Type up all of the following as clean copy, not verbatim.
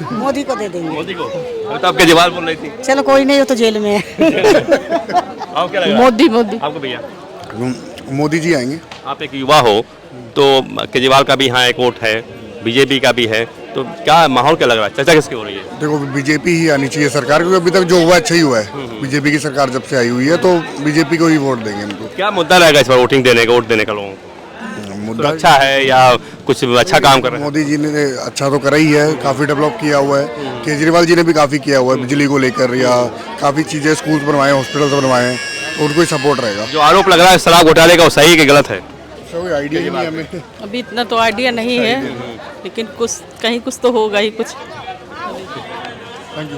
मोदी को दे देंगे। मोदी को? तो आप केजरीवाल बोल रही थी। चलो कोई नहीं, वो तो जेल में है। आपको क्या लग रहा है? मोदी मोदी। आपको भैया? मोदी जी आएंगे। आप एक युवा हो तो केजरीवाल का भी यहाँ एक वोट है, बीजेपी का भी है, तो क्या माहौल क्या लग रहा है, चर्चा किसकी हो रही है? देखो बीजेपी ही आनी चाहिए सरकार, क्योंकि अभी तक जो हुआ अच्छा ही हुआ है। बीजेपी की सरकार जब से आई हुई है तो बीजेपी को ही वोट देंगे हमको। क्या मुद्दा रहेगा इस बार वोटिंग देने का, वोट देने का लोगों को? मुद्दा अच्छा है या कुछ अच्छा काम कर रहे हैं? मोदी जी ने अच्छा तो करा ही है, काफी डेवलप किया हुआ है। केजरीवाल जी ने भी काफी किया हुआ है, बिजली को लेकर या काफी चीजें, स्कूल बनवाए, हॉस्पिटल बनवाए हैं, तो उनको ही सपोर्ट रहेगा। जो आरोप लग रहा है शराब घोटाले का, वो सही है कि गलत है? कोई आइडिया ही नहीं हमें। अभी इतना तो आइडिया नहीं है, लेकिन कुछ कहीं कुछ तो होगा ही कुछ। Thank you.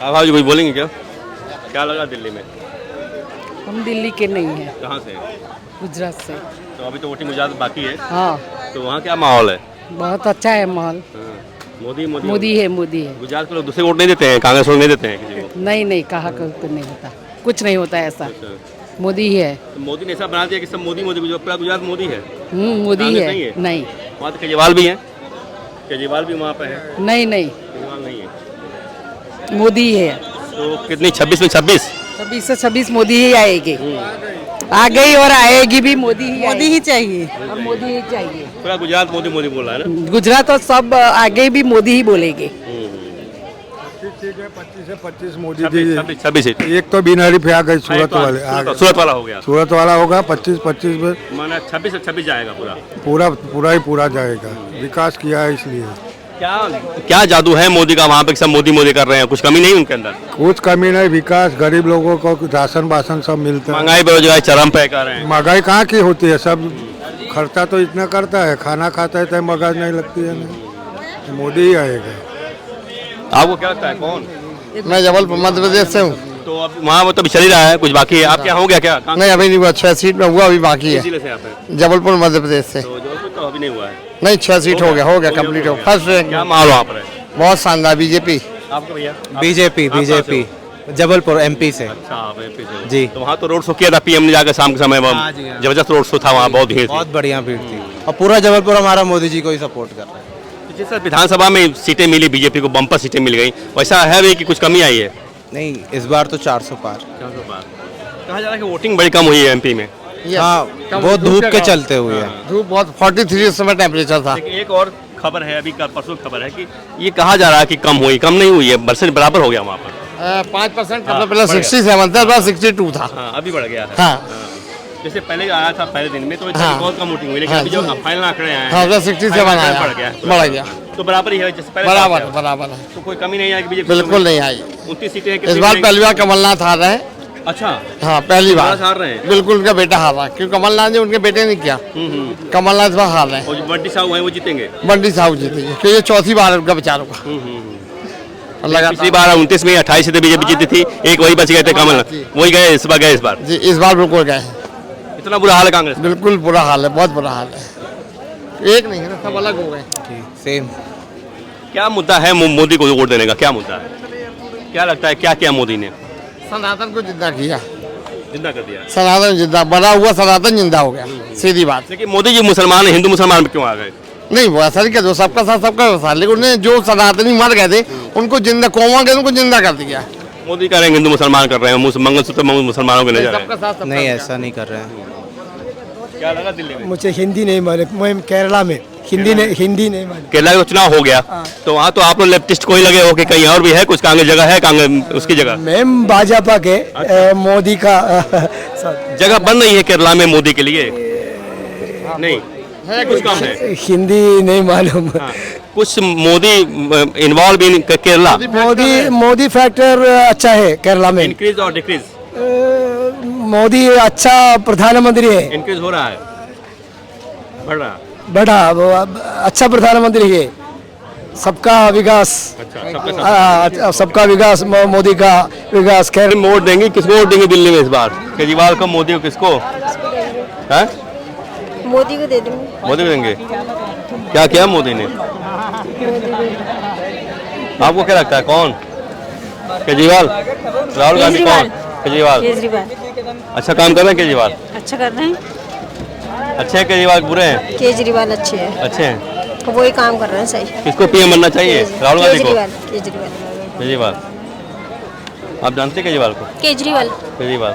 आप भाई कुछ बोलेंगे क्या? क्या लगा दिल्ली में? हम दिल्ली के नहीं हैं, कहाँ से? गुजरात से। तो अभी तो वोटिंग गुजरात बाकी है, हाँ, तो वहाँ क्या माहौल है? बहुत अच्छा है माहौल। मोदी मोदी मोदी है, मोदी है। गुजरात के लोग दूसरे वोट नहीं देते हैं, कांग्रेस वोट नहीं देते हैं किसी को? नहीं नहीं, कहा तो नहीं होता, कुछ नहीं होता ऐसा। मोदी ही है। तो मोदी ने ऐसा बना दिया कि सब मोदी मोदी, पूरा गुजरात मोदी है। मोदी कांग्रेस है। नहीं है? नहीं वहाँ तो केजरीवाल भी है, केजरीवाल भी वहाँ पे है। नहीं नहीं, केजरीवाल नहीं है, मोदी है। तो कितनी 26 में 26? 26 से 26 मोदी ही आएगी, आ गई और आएगी भी मोदी ही। मोदी ही चाहिए, और मोदी ही चाहिए। पूरा गुजरात मोदी मोदी बोल रहा है ना? गुजरात और सब आगे भी मोदी ही बोलेंगे। 25 से 25 मोदी 26 सीट। एक तो बिनहरीफ आ गई सूरत वाले, सूरत वाला हो गया, सूरत वाला होगा 25 में माना 26 से 26 जाएगा पूरा। पूरा जाएगा। विकास किया है इसलिए। क्या क्या जादू है मोदी का वहाँ पे, सब मोदी मोदी कर रहे हैं, कुछ कमी नहीं उनके अंदर? कुछ कमी नहीं, विकास, गरीब लोगों को राशन बासन सब मिलता है। महंगाई बेरोजगारी चरम पे कर रहे हैं। महंगाई कहाँ की होती है, सब खर्चा तो इतना करता है, खाना खाता है तो महंगाई नहीं लगती है ना। मोदी ही आएगा। आपको क्या लगता है कौन? मैं जबलपुर मध्य प्रदेश से हूँ। तो अब वहाँ वो तो चल ही रहा है, कुछ बाकी है। आप क्या हो गया क्या? नहीं अभी नहीं हुआ, 6 सीट में हुआ, अभी बाकी है। जिले से आप हैं? जबलपुर मध्य प्रदेश से। तो जोधपुर तो अभी नहीं हुआ है? नहीं 6 सीट हो गया कंप्लीट हो। First rank. क्या माहौल वहाँ पर है? बहुत शानदार। बीजेपी। आपको भैया? बीजेपी जबलपुर एमपी से। अच्छा, आप MP से हो। जी। तो वहाँ तो रोड शो किया था PM ने जाकर शाम के समय, जबरदस्त रोड शो था वहाँ, बहुत भीड़ थी। बहुत बढ़िया भीड़ थी और पूरा जबलपुर हमारा मोदी जी को ही सपोर्ट कर रहा है। तो जिस तरह विधानसभा में सीटें मिली बीजेपी को, बम्पर सीटें मिल गई, वैसा है भी कि कुछ कमी आई है? नहीं इस बार तो 400 पार। कहा जा रहा है कि वोटिंग बड़ी कम हुई है MP में। हाँ वो धूप के चलते हुए है। धूप बहुत 43 इस समय टेम्परेचर था। लेकिन एक और खबर है, अभी परसों खबर है कि ये कहा जा रहा है कि कम हुई, कम नहीं हुई है, बरसे बराबर हो गया वहाँ पर। 5% कम, पहले 67 था, 62 था। हाँ, अभी बढ़ गया है। हाँ। जैसे पहले आया था पहले दिन में तो हाँ। बहुत कम वोटिंग हुई, लेकिन हाँ। अभी जो फाइनल आंकड़े आए हाँ, हैं 67 आया, बढ़ गया। तो बराबर ही है जैसे पहले बराबर था। बराबर है, तो कोई कमी नहीं आई बीजेपी? बिल्कुल नहीं आई। 29 सीटें इस बार पहली बार कमलनाथ हार रहे हैं। अच्छा, हाँ पहली बार हार रहे हैं। बिल्कुल, उनका बेटा हार रहा है, क्योंकि कमलनाथ ने उनके बेटे ने किया। कमलनाथ इस बार हार रहे हैं। और जो बंटी साहब हैं वो जीतेंगे? बंटी साहू जीतेंगे, क्योंकि ये चौथी बार है उनका बेचारों का। पिछली बार 29 में 28 सीटें बीजेपी जीती थी, एक वही बच गए थे कमलनाथ, वही गए इस बार जी, इस बार बिल्कुल गए। इतना बुरा हाल है कांग्रेस? बिल्कुल बुरा हाल है, बहुत बुरा हाल है। एक नहीं है ना, सब अलग हो गए। सेम। क्या मुद्दा है मोदी को वोट देने का, क्या मुद्दा है? क्या लगता है क्या किया मोदी ने? सनातन को जिंदा किया, जिंदा कर दिया। सनातन जिंदा, बड़ा हुआ सनातन जिंदा हो गया, सीधी बात। लेकिन मोदी जी मुसलमान है, हिंदू मुसलमान क्यों आ गए? नहीं वो ऐसा नहीं, जो सबका साथ सबका वैसा, लेकिन उन्हें जो सनातनी मर गए थे उनको जिंदा, कौमा गए उनको जिंदा कर दिया। मोदी कह रहे हैं हिंदू मुसलमान कर रहे हैं, मंगलसूत्र मुसलमानों के नजर सबका साथ नहीं ऐसा नहीं कर रहे हैं। क्या लगा दिल्ली में? मुझे हिंदी नहीं मालूम, मैं केरला में हिंदी नहीं मालूम। केरला का चुनाव हो गया तो वहाँ तो आप लोग लेफ्टिस्ट को ही लगे हो कि कहीं और भी है कुछ, कांग्रेस जगह है, कांग्रेस उसकी जगह? मैं भाजपा के मोदी का जगह बन रही है केरला में मोदी के लिए? नहीं है, कुछ कम है। हिंदी नहीं मालूम। कुछ Modi involve in Kerala? Modi factor अच्छा है केरला में। इंक्रीज और डिक्रीज? मोदी अच्छा प्रधानमंत्री है। इंक्रीज हो रहा है, बढ़ रहा? बड़ा वो अच्छा प्रधानमंत्री है। सबका विकास। अच्छा, सबका विकास, मोदी का विकास। खैर वोट देंगे, किसको वोट देंगे दिल्ली में इस बार? केजरीवाल को, मोदी को, किसको? है मोदी को दे दूंगी। मोदी को देंगे? क्या किया मोदी ने? आपको क्या लगता है कौन? केजरीवाल, राहुल गांधी? कौन? केजरीवाल। अच्छा काम कर रहे हैं केजरीवाल? अच्छा कर रहे हैं। अच्छे हैं केजरीवाल, बुरे हैं? केजरीवाल अच्छे हैं। अच्छे हैं। तो वही काम कर रहे हैं सही। किसको पीएम बनना चाहिए? राहुल गांधी को? केजरीवाल केजरीवाल केजरीवाल। आप जानते हैं केजरीवाल को? केजरीवाल केजरीवाल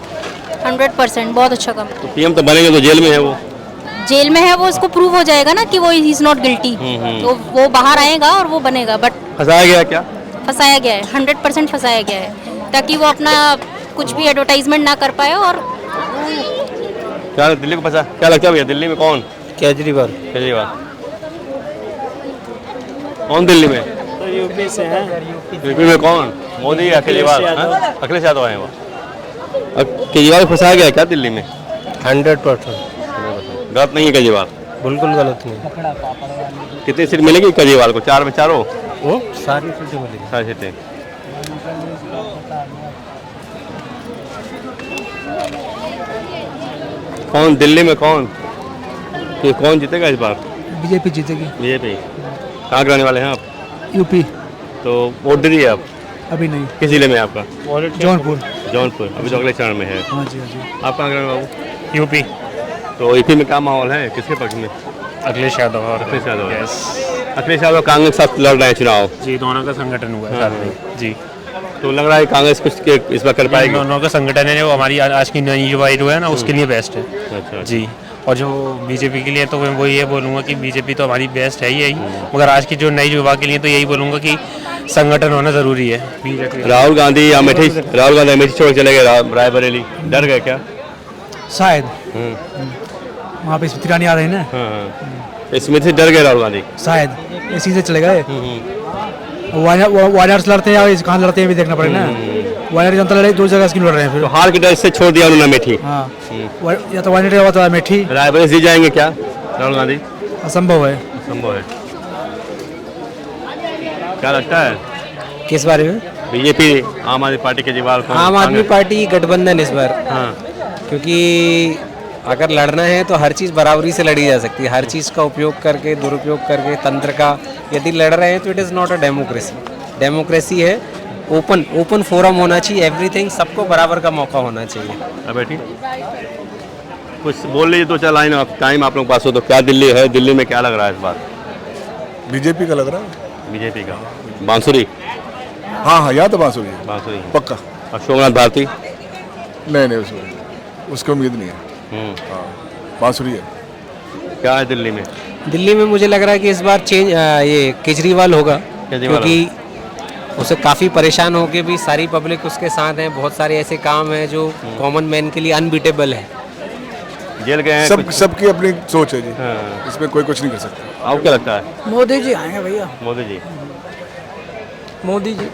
100% बहुत अच्छा काम। तो पीएम तो बनेंगे, तो जेल में है वो। जेल में है वो, उसको प्रूव हो जाएगा ना कि वो ही इज नॉट गिल्टी, तो वो बाहर आएगा और वो बनेगा। बट फंसाया गया क्या? फंसाया गया है, 100% फंसाया गया है, ताकि वो अपना कुछ भी एडवर्टाइजमेंट ना कर पाए। और क्या दिल्ली को फंसा? क्या लगता है भैया दिल्ली में कौन? केजरीवाल। केजरीवाल। कौन दिल्ली में? तो यूपी से है। यूपी में कौन? मोदी या केजरीवाल? हाँ? अखिलेश यादव हैं वो। केजरीवाल फंसाया गया क्या दिल्ली में? 100%। गलत नहीं है केजरीवाल? बिल्कुल गलत नहीं। कितनी सीट मिलेगी केजरीवाल को? 4 में चारों? वो सारी सीटें मिलेगी। सारी सीटें। कौन दिल्ली में कौन कि कौन जीतेगा इस बार? बीजेपी जीतेगी। बीजेपी। कहाँ के रहने वाले हैं आप? यूपी। तो वोट दे दिए आप? अभी नहीं। किस जिले में है आपका? जौनपुर। जौनपुर। अभी तो अगले चरण में है। हाँ जी हाँ जी। आप कहाँ के रहने वाले बाबू? यूपी। तो यूपी में क्या माहौल है, किसके पक्ष में? अखिलेश यादव और अखिलेश यादव। अखिलेश यादव कांग्रेस के साथ लड़ रहे हैं चुनाव। जी, दोनों का संगठन हुआ है साथ में। जी, तो लग रहा है कांग्रेस कुछ के इस बार कर पाएगी? दोनों का संगठन है, वो हमारी आज की नई युवा जो है ना, उसके लिए बेस्ट है। अच्छा जी। और जो बीजेपी के लिए, तो मैं वो ये बोलूँगा कि बीजेपी तो हमारी बेस्ट है ही यही, मगर आज की जो नई युवा के लिए तो यही बोलूँगा कि संगठन होना ज़रूरी है। राहुल गांधी अमेठी छोड़ चले गए रायबरेली, डर गए क्या? शायद वहाँ पे स्मृति ईरानी आ रही है ना। हाँ। स्मृति डर गए राहुल गांधी शायद इसी से चले गए। वायनाड से लड़ते हैं या कहाँ लड़ते हैं भी देखना पड़ेगा ना। वायनाड जनता लड़े, 2 जगह स्कीम लड़ रहे हैं फिर। तो हार के डर से छोड़ दिया उन्होंने अमेठी। हाँ, या तो वायनाड या तो अमेठी। रायबरेली जीत जाएंगे क्या राहुल गांधी? असंभव है। असंभव है। क्या लगता है किस बारे में? बीजेपी आम आदमी पार्टी केजरीवाल? आम आदमी पार्टी गठबंधन इस बार। हाँ। क्योंकि अगर लड़ना है तो हर चीज़ बराबरी से लड़ी जा सकती है। हर चीज़ का उपयोग करके, दुरुपयोग करके, तंत्र का यदि लड़ रहे हैं तो it is not a democracy. Democracy है ओपन फोरम होना चाहिए, एवरीथिंग, सबको बराबर का मौका होना चाहिए। बेटी कुछ बोल लीजिए, 2-4 लाइन टाइम आप लोगों के पास हो तो। क्या दिल्ली है, दिल्ली में क्या लग रहा है इस बार? बीजेपी का लग रहा है। बीजेपी का। बांसुरी? हाँ हाँ, यहाँ तो बांसुरी है बांसुरी पक्का। और सोमनाथ भारती? नहीं उसको उम्मीद नहीं है। हाँ, बांसुरी है। क्या है दिल्ली में? दिल्ली में मुझे लग रहा है कि इस बार ये केजरीवाल होगा, क्योंकि उसे काफ़ी परेशान होके भी सारी पब्लिक उसके साथ है। बहुत सारे ऐसे काम हैं जो कॉमन मैन के लिए अनबीटेबल है। जेल गए हैं सबकी अपनी सोच है जी। हाँ। इसमें कोई कुछ नहीं कर सकता। आपको क्या लगता है? मोदी जी आएंगे भैया। मोदी जी। मोदी जी।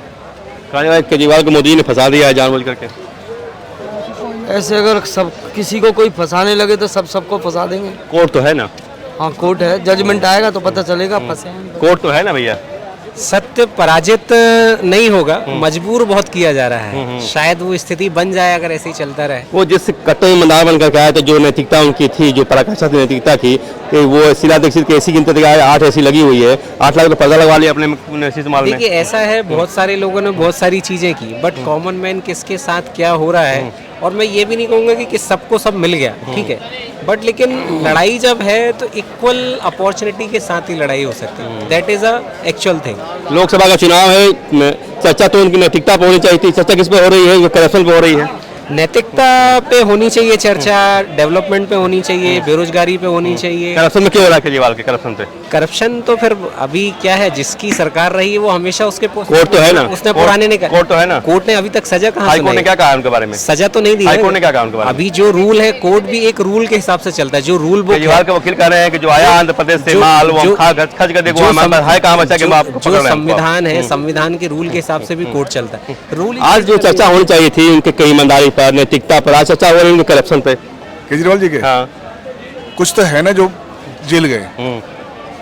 कहा केजरीवाल को मोदी जी ने फंसा दिया है जानबूझ करके। ऐसे अगर सब किसी को कोई फंसाने लगे तो सबको फंसा देंगे। कोर्ट तो है ना? हाँ, कोर्ट है, जजमेंट आएगा तो पता चलेगा फंसे। कोर्ट तो है ना भैया? सत्य पराजित नहीं होगा, मजबूर बहुत किया जा रहा है। शायद वो स्थिति बन जाए अगर ऐसे ही चलता रहे। वो जिस कट्टर ईमानदार बनकर के आए थे, जो नैतिकता उनकी थी, जो पराकाष्ठा की नैतिकता थी, वो शीला दीक्षित की ऐसी गिनती दिखाई 8 ऐसी लगी हुई है। 8 लाख तो पर्दा लगवा लिया अपने माल में। देखिए ऐसा है, बहुत सारे लोगों ने बहुत सारी चीजें की, बट कॉमन मैन किसके साथ क्या हो रहा है, और मैं ये भी नहीं कहूँगा कि सबको सब मिल गया, ठीक है, बट लेकिन लड़ाई जब है तो इक्वल अपॉर्चुनिटी के साथ ही लड़ाई हो सकती है। That is a actual thing. Lok Sabha का चुनाव है, चर्चा तो उनकी नैतिकता पे होनी चाहिए थी। चर्चा किस पे हो रही है? करप्शन पे हो रही है। नैतिकता पे होनी चाहिए चर्चा, डेवलपमेंट पे होनी चाहिए, बेरोजगारी पे होनी चाहिए। करप्शन में क्यों हो रहा है केजरीवाल के? करप्शन पे करप्शन तो फिर अभी क्या है, जिसकी सरकार रही है वो हमेशा उसके कोर्ट तो है ना, उसने पुराने ने कोर्ट तो है ना। कोर्ट ने अभी तक सजा कहाँ? हाईकोर्ट ने क्या कहा उनके बारे में? सजा तो नहीं दी। हाईकोर्ट ने क्या कहा उनके बारे में? अभी जो रूल है, कोर्ट भी एक रूल के हिसाब से चलता है। जो रूल बुक केजरीवाल के वकील कह रहे हैं कि जो आया आंध्र प्रदेश से माल वो खर्च कर देखो है कहाँ बचा के बाप। जो संविधान है, संविधान के रूल के हिसाब से भी कोर्ट चलता है। रूल आज जो चर्चा होनी चाहिए थी उनके कई ईमानदारी पर, नैतिकता पर, आज चर्चा हो रही है करप्शन पे। केजरीवाल जी के हाँ। कुछ तो है ना जो जेल गए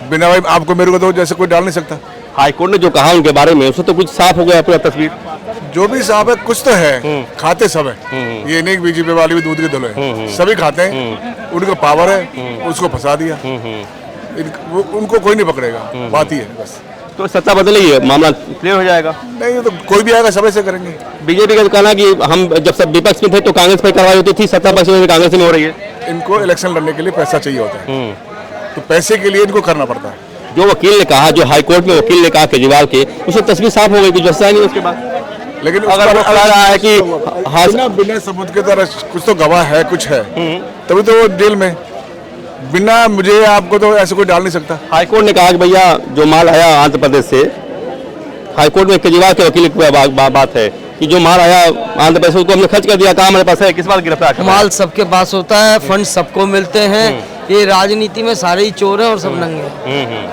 बिना भाई, आपको मेरे को तो जैसे कोई डाल नहीं सकता। हाईकोर्ट ने जो कहा उनके बारे में, उससे तो कुछ साफ हो गया पूरा तस्वीर। जो भी साफ है, कुछ तो है, खाते सब है। ये नहीं बीजेपी वाले भी दूध के धुले हैं, सभी खाते हैं। उनको पावर है, उसको फंसा दिया। उनको कोई नहीं पकड़ेगा, बात ही है बस। तो सत्ता बदलेगी, मामला क्लियर हो जाएगा। नहीं तो कोई भी आएगा, सब ऐसे करेंगे। बीजेपी का कहना कि हम जब सब विपक्ष में थे तो कांग्रेस पर कार्रवाई होती थी, सत्ता पक्ष में कांग्रेस में हो रही है। इनको इलेक्शन लड़ने के लिए पैसा चाहिए होता है, तो पैसे के लिए इनको करना पड़ता है। जो वकील ने कहा, जो हाई कोर्ट में वकील ने कहा केजरीवाल के, उससे तस्वीर साफ हो गई, कुछ वैसा नहीं उसके बाद। लेकिन अगर वो कह रहा है कि बिना सबूत के तरह कुछ तो गवाह है, कुछ है, तभी तो वो जेल में। बिना मुझे आपको तो ऐसे कोई डाल नहीं सकता। हाईकोर्ट ने कहा कि भैया जो माल आया आंध्र प्रदेश से, हाईकोर्ट में केजरीवाल के वकील की बात है कि जो माल आया आंध्र प्रदेश उसको हमने खर्च कर दिया, कहाँ हमारे पास है, किस बात गिरफ्तार कर? माल सबके पास होता है, फंड सबको मिलते हैं। ये राजनीति में सारे ही चोर हैं और सब नंगे हैं।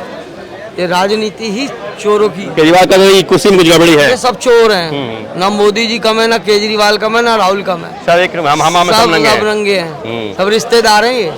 ये राजनीति ही चोरों की। केजरीवाल का तो कुर्सी में कुछ गड़बड़ी है, ये सब चोर हैं। ना मोदी जी कम है, ना केजरीवाल कम है, ना राहुल कम है। सब एक हम सब रंगे हैं, सब रिश्तेदार हैं ये।